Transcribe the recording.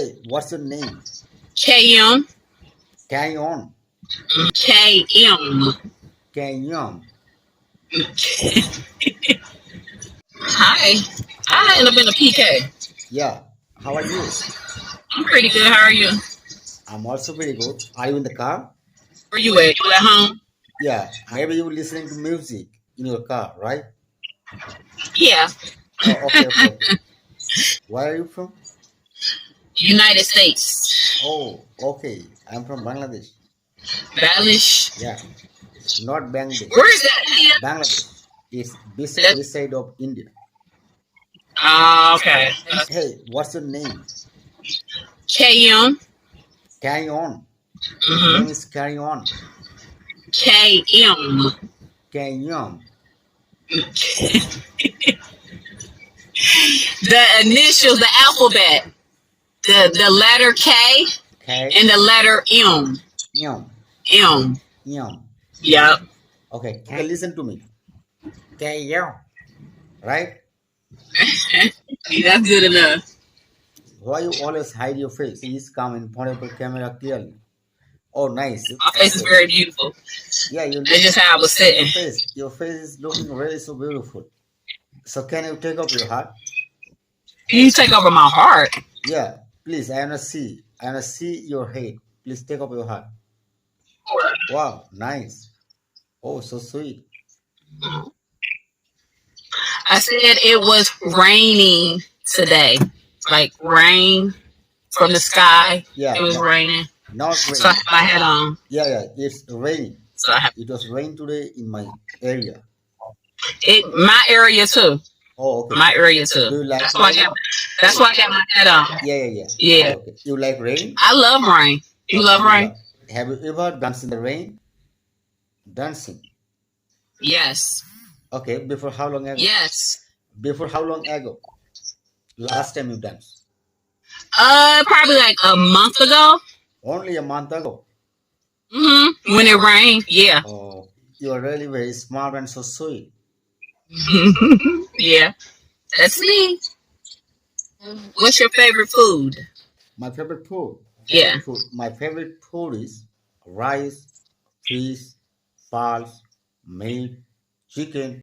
Hey, what's your name? KM. Carry on. KM. Carry on. Hi. Hi. I end up in a PK. Yeah. How are you? I'm pretty good. How are you? I'm also very good. Are you in the car? Where you at? You at home? Yeah. Maybe you're listening to music in your car, right? Yeah. Oh, okay. Where are you from? United States. Oh, okay. I'm from Bangladesh. Balish. Yeah. Not Bangladesh. Where is that, India? Bangladesh. It's That's, this side of India. okay. Hey, what's your name? KM. Carry on. Your Mm-hmm. name is Carry on. KM. Carry on. The initials, the alphabet. The letter K K. and the letter M. Yum. M. Yum. Yep. Okay. Listen to me. Carry on. Right? That's good enough. Why you always hide your face? Please come in front of the camera clearly. Oh, nice. My face is very beautiful. Yeah, you That's look. just how I was sitting. Your face is looking really so beautiful. So can you take off your hat? You take over my heart. Yeah, please. I wanna see. I wanna see your head. Please take off your hat. Wow, nice. Oh, so sweet. I said it was raining today. Like rain from the sky. Yeah, It was raining. not So I rain. had my hat on. Yeah, it's raining. So I have It was rain today in my area. my area too. Oh, okay. My area too. Do you like That's rain? why I got my hat on. Yeah. Yeah. Okay. You like rain? I love rain. You love rain? Have you ever danced in the rain? Dancing. Yes. Okay. Before how long ago? Yes. Before how long ago? Last time you danced? Probably like a month ago. Only a month ago. When it rained, yeah. Oh, you are really very smart and so sweet. Yeah. That's me. What's your favorite food? My favorite food. Yeah. My favorite food is rice, fish, falls, meat, chicken.